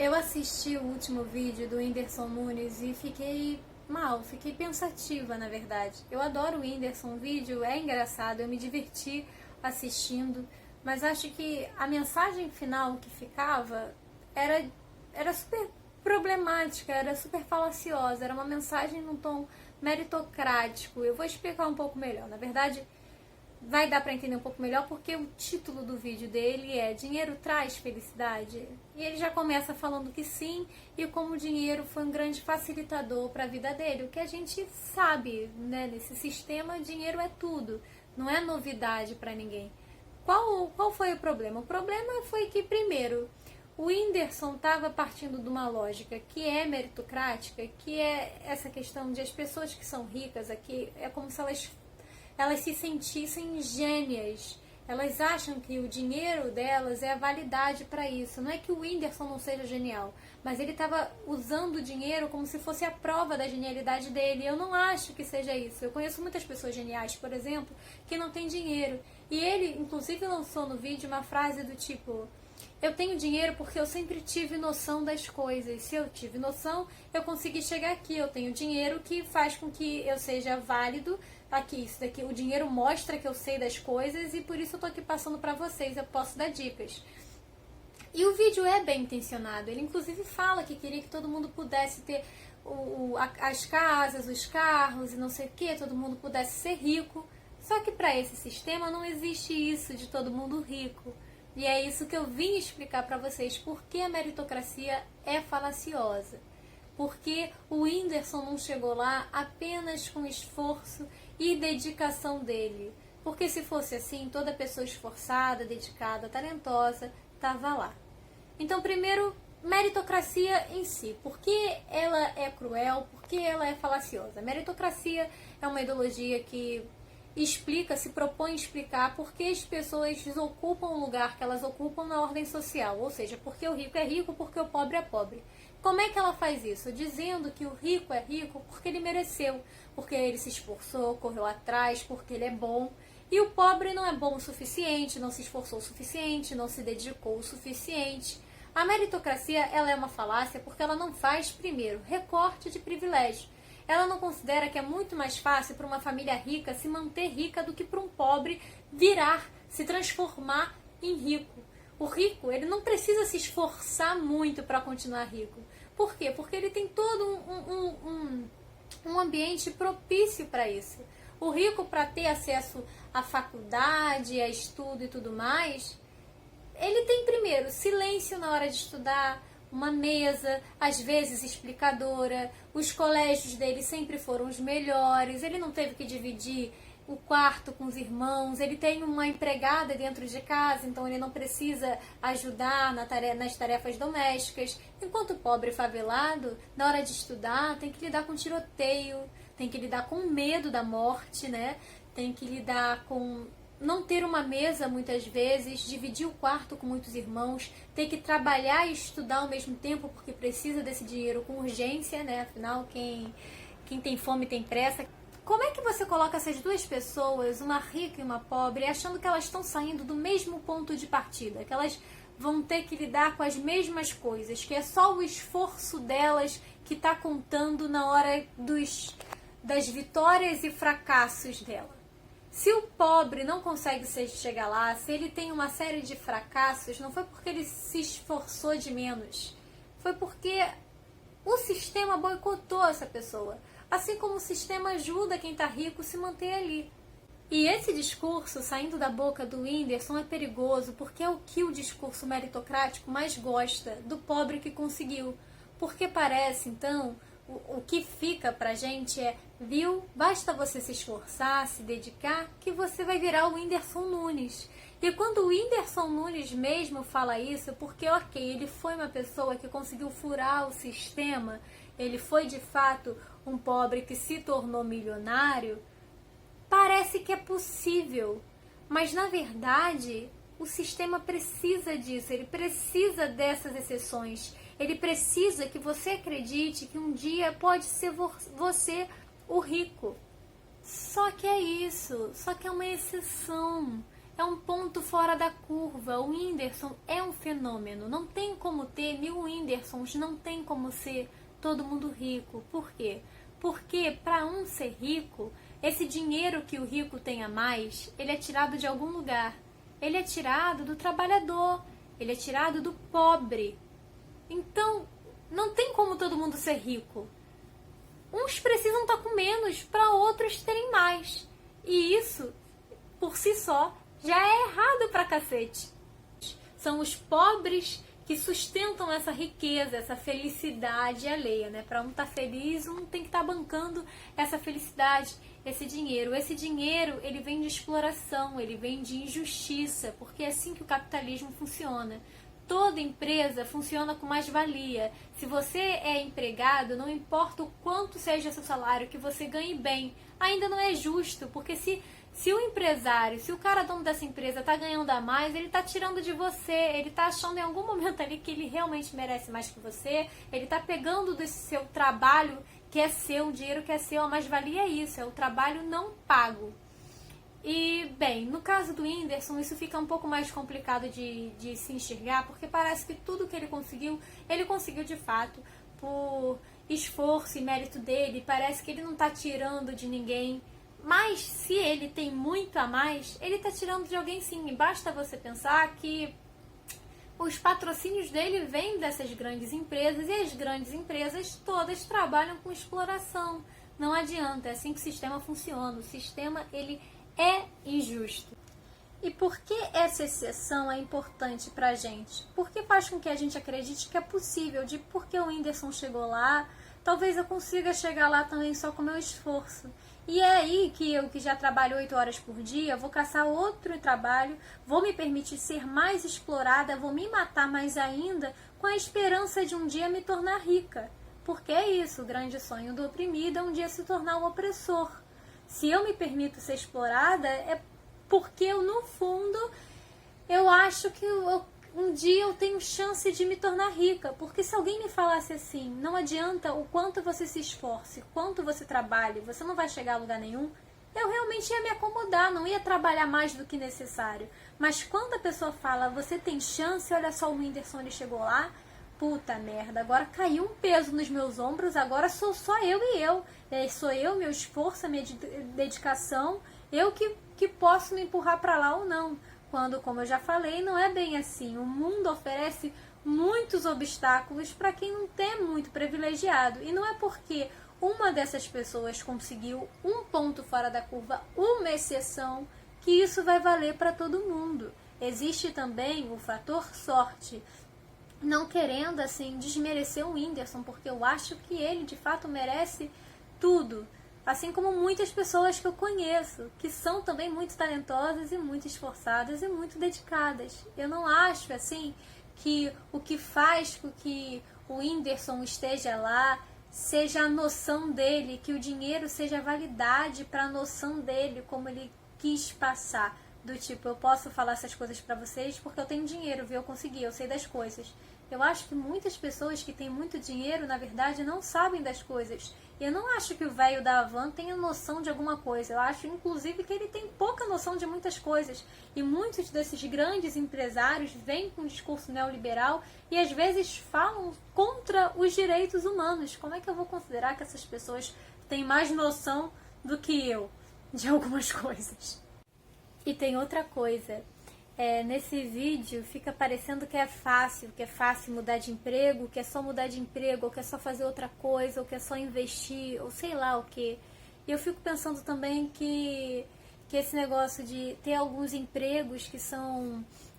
Eu assisti o último vídeo do Whindersson Nunes e fiquei mal, fiquei pensativa, na verdade. Eu adoro o Whindersson, o vídeo é engraçado, eu me diverti assistindo, mas acho que a mensagem final que ficava era super problemática, era super falaciosa, era uma mensagem num tom meritocrático. Eu vou explicar um pouco melhor. Na verdade, vai dar pra entender um pouco melhor porque o título do vídeo dele é Dinheiro traz felicidade? E ele já começa falando que sim, e como o dinheiro foi um grande facilitador para a vida dele. O que a gente sabe, né, nesse sistema, dinheiro é tudo, não é novidade para ninguém. Qual foi o problema? O problema foi que, primeiro, o Whindersson estava partindo de uma lógica que é meritocrática, que é essa questão de as pessoas que são ricas aqui, é como se elas se sentissem gênias. Elas acham que o dinheiro delas é a validade para isso. Não é que o Whindersson não seja genial, mas ele estava usando o dinheiro como se fosse a prova da genialidade dele. Eu não acho que seja isso. Eu conheço muitas pessoas geniais, por exemplo, que não têm dinheiro. E ele, inclusive, lançou no vídeo uma frase do tipo: eu tenho dinheiro porque eu sempre tive noção das coisas. Se eu tive noção, eu consegui chegar aqui. Eu tenho dinheiro que faz com que eu seja válido. Aqui, isso daqui, o dinheiro mostra que eu sei das coisas e por isso eu tô aqui passando pra vocês. Eu posso dar dicas. E o vídeo é bem intencionado. Ele inclusive fala que queria que todo mundo pudesse ter as casas, os carros e não sei o que, todo mundo pudesse ser rico. Só que para esse sistema não existe isso de todo mundo rico. E é isso que eu vim explicar para vocês, por que a meritocracia é falaciosa. Porque o Whindersson não chegou lá apenas com esforço e dedicação dele. Porque se fosse assim, toda pessoa esforçada, dedicada, talentosa, estava lá. Então, primeiro, meritocracia em si. Por que ela é cruel? Por que ela é falaciosa? A meritocracia é uma ideologia que explica, se propõe explicar por que as pessoas ocupam o lugar que elas ocupam na ordem social, ou seja, porque o rico é rico, porque o pobre é pobre. Como é que ela faz isso? Dizendo que o rico é rico porque ele mereceu, porque ele se esforçou, correu atrás, porque ele é bom, e o pobre não é bom o suficiente, não se esforçou o suficiente, não se dedicou o suficiente. A meritocracia, ela é uma falácia porque ela não faz, primeiro, recorte de privilégio. Ela não considera que é muito mais fácil para uma família rica se manter rica do que para um pobre virar, se transformar em rico. O rico, ele não precisa se esforçar muito para continuar rico. Por quê? Porque ele tem todo um ambiente propício para isso. O rico, para ter acesso à faculdade, a estudo e tudo mais, ele tem primeiro silêncio na hora de estudar, uma mesa, às vezes explicadora, os colégios dele sempre foram os melhores, ele não teve que dividir o quarto com os irmãos, ele tem uma empregada dentro de casa, então ele não precisa ajudar nas tarefas domésticas, enquanto o pobre favelado, na hora de estudar, tem que lidar com tiroteio, tem que lidar com medo da morte, né? Tem que lidar com não ter uma mesa muitas vezes, dividir o quarto com muitos irmãos, ter que trabalhar e estudar ao mesmo tempo porque precisa desse dinheiro com urgência, né? Afinal, quem tem fome tem pressa. Como é que você coloca essas duas pessoas, uma rica e uma pobre, achando que elas estão saindo do mesmo ponto de partida, que elas vão ter que lidar com as mesmas coisas, que é só o esforço delas que está contando na hora das vitórias e fracassos dela? Se o pobre não consegue chegar lá, se ele tem uma série de fracassos, não foi porque ele se esforçou de menos. Foi porque o sistema boicotou essa pessoa. Assim como o sistema ajuda quem está rico a se manter ali. E esse discurso, saindo da boca do Whindersson, é perigoso porque é o que o discurso meritocrático mais gosta, do pobre que conseguiu. Porque parece, então, o que fica pra gente é, viu, basta você se esforçar, se dedicar, que você vai virar o Whindersson Nunes. E quando o Whindersson Nunes mesmo fala isso, porque ok, ele foi uma pessoa que conseguiu furar o sistema, ele foi de fato um pobre que se tornou milionário, parece que é possível. Mas na verdade, o sistema precisa disso, ele precisa dessas exceções. Ele precisa que você acredite que um dia pode ser você o rico. Só que é isso, só que é uma exceção. é um ponto fora da curva. O Whindersson é um fenômeno. Não tem como ter 1000 Whindersons, não tem como ser todo mundo rico. Por quê? Porque para um ser rico, esse dinheiro que o rico tem a mais, ele é tirado de algum lugar. Ele é tirado do trabalhador, ele é tirado do pobre. Então, não tem como todo mundo ser rico. Uns precisam estar com menos para outros terem mais. E isso, por si só, já é errado pra cacete. São os pobres que sustentam essa riqueza, essa felicidade alheia, né? Para um estar feliz, um tem que estar bancando essa felicidade, esse dinheiro. Esse dinheiro, ele vem de exploração, ele vem de injustiça, porque é assim que o capitalismo funciona. Toda empresa funciona com mais-valia. Se você é empregado, não importa o quanto seja seu salário, que você ganhe bem, ainda não é justo, porque se o empresário, se o cara dono dessa empresa tá ganhando a mais, ele tá tirando de você, ele tá achando em algum momento ali que ele realmente merece mais que você, ele tá pegando desse seu trabalho que é seu, o dinheiro que é seu, a mais-valia é isso, é o trabalho não pago. E, bem, no caso do Whindersson, isso fica um pouco mais complicado de se enxergar, porque parece que tudo que ele conseguiu de fato por esforço e mérito dele, parece que ele não tá tirando de ninguém. Mas se ele tem muito a mais, ele está tirando de alguém sim. E basta você pensar que os patrocínios dele vêm dessas grandes empresas e as grandes empresas todas trabalham com exploração. Não adianta, é assim que o sistema funciona. O sistema, ele é injusto. E por que essa exceção é importante pra gente? Porque faz com que a gente acredite que é possível, de porque o Whindersson chegou lá, talvez eu consiga chegar lá também só com o meu esforço. E é aí que eu, que já trabalho 8 horas por dia, vou caçar outro trabalho, vou me permitir ser mais explorada, vou me matar mais ainda com a esperança de um dia me tornar rica. Porque é isso, o grande sonho do oprimido é um dia se tornar um opressor. Se eu me permito ser explorada, é porque eu, no fundo, eu acho que um dia eu tenho chance de me tornar rica. Porque se alguém me falasse assim, não adianta o quanto você se esforce, o quanto você trabalhe, você não vai chegar a lugar nenhum, eu realmente ia me acomodar, não ia trabalhar mais do que necessário. Mas quando a pessoa fala, você tem chance, olha só o Whindersson, ele chegou lá, puta merda, agora caiu um peso nos meus ombros, agora sou só eu e eu. Sou eu, meu esforço, a minha dedicação, eu que posso me empurrar para lá ou não. Quando, como eu já falei, não é bem assim. O mundo oferece muitos obstáculos para quem não tem muito privilegiado. E não é porque uma dessas pessoas conseguiu um ponto fora da curva, uma exceção, que isso vai valer para todo mundo. Existe também o fator sorte. Não querendo, assim, desmerecer o Whindersson, porque eu acho que ele, de fato, merece tudo. Assim como muitas pessoas que eu conheço, que são também muito talentosas e muito esforçadas e muito dedicadas. Eu não acho, assim, que o que faz com que o Whindersson esteja lá seja a noção dele, que o dinheiro seja a validade para a noção dele, como ele quis passar. Do tipo, eu posso falar essas coisas pra vocês porque eu tenho dinheiro, viu? Eu consegui, eu sei das coisas. Eu acho que muitas pessoas que têm muito dinheiro, na verdade, não sabem das coisas. E eu não acho que o velho da Havan tenha noção de alguma coisa. Eu acho, inclusive, que ele tem pouca noção de muitas coisas. E muitos desses grandes empresários vêm com um discurso neoliberal e, às vezes, falam contra os direitos humanos. Como é que eu vou considerar que essas pessoas têm mais noção do que eu de algumas coisas? E tem outra coisa, nesse vídeo fica parecendo que é fácil mudar de emprego, que é só mudar de emprego, ou que é só fazer outra coisa, ou que é só investir, ou sei lá o que. E eu fico pensando também que esse negócio de ter alguns empregos que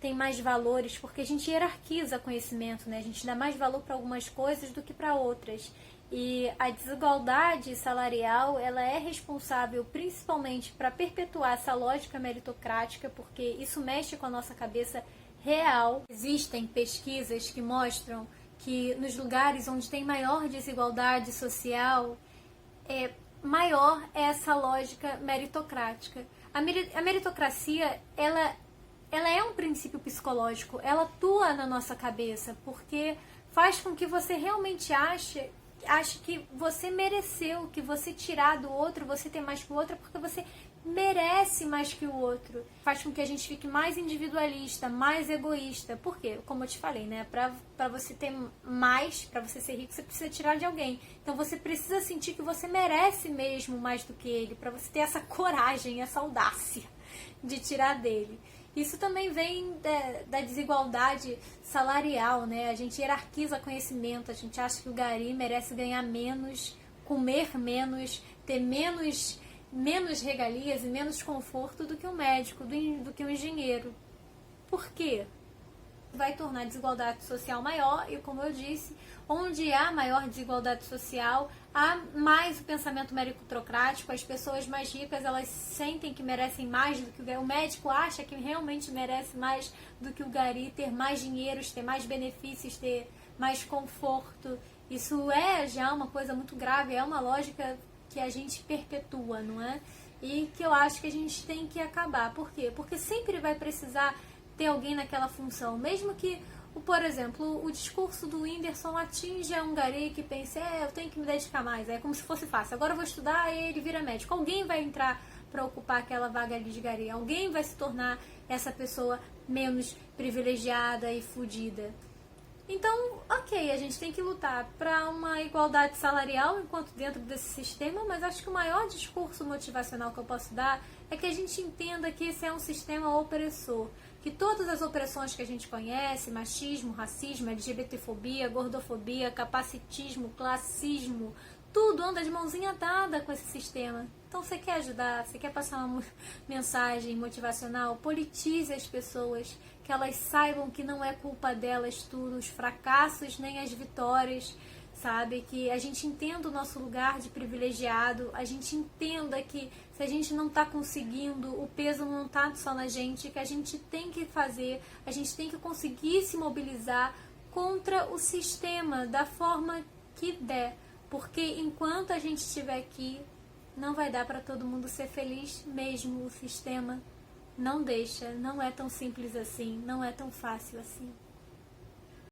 tem mais valores, porque a gente hierarquiza conhecimento, né? A gente dá mais valor para algumas coisas do que para outras. E a desigualdade salarial, ela é responsável principalmente para perpetuar essa lógica meritocrática, porque isso mexe com a nossa cabeça real. Existem pesquisas que mostram que nos lugares onde tem maior desigualdade social, maior é essa lógica meritocrática. A meritocracia, ela é um princípio psicológico, ela atua na nossa cabeça, porque faz com que você realmente ache que você mereceu, que você tirar do outro, você ter mais que o outro, porque você merece mais que o outro. Faz com que a gente fique mais individualista, mais egoísta. Por quê? Como eu te falei, né? Pra você ter mais, pra você ser rico, você precisa tirar de alguém. Então você precisa sentir que você merece mesmo mais do que ele, pra você ter essa coragem, essa audácia de tirar dele. Isso também vem da desigualdade salarial, né? A gente hierarquiza conhecimento, a gente acha que o gari merece ganhar menos, comer menos, ter menos regalias e menos conforto do que um médico, do que um engenheiro. Por quê? Vai tornar a desigualdade social maior e, como eu disse, onde há maior desigualdade social, há mais o pensamento meritocrático. As pessoas mais ricas, elas sentem que merecem mais do que o médico acha que realmente merece mais do que o gari, ter mais dinheiro, ter mais benefícios, ter mais conforto. Isso é já uma coisa muito grave, é uma lógica que a gente perpetua, não é? E que eu acho que a gente tem que acabar. Por quê? Porque sempre vai precisar ter alguém naquela função, mesmo que, por exemplo, o discurso do Whindersson atinja um gari que pense, eu tenho que me dedicar mais, é como se fosse fácil, agora eu vou estudar e ele vira médico. Alguém vai entrar para ocupar aquela vaga ali de gari, alguém vai se tornar essa pessoa menos privilegiada e fodida. Então, ok, a gente tem que lutar para uma igualdade salarial enquanto dentro desse sistema, mas acho que o maior discurso motivacional que eu posso dar é que a gente entenda que esse é um sistema opressor, que todas as opressões que a gente conhece, machismo, racismo, LGBTfobia, gordofobia, capacitismo, classismo, tudo anda de mãozinha dada com esse sistema. Então, você quer ajudar, você quer passar uma mensagem motivacional, politize as pessoas, que elas saibam que não é culpa delas tudo, os fracassos nem as vitórias, sabe? Que a gente entenda o nosso lugar de privilegiado, a gente entenda que se a gente não está conseguindo, o peso não está só na gente, que a gente tem que fazer, a gente tem que conseguir se mobilizar contra o sistema da forma que der. Porque enquanto a gente estiver aqui, não vai dar para todo mundo ser feliz mesmo. O sistema não deixa, não é tão simples assim, não é tão fácil assim.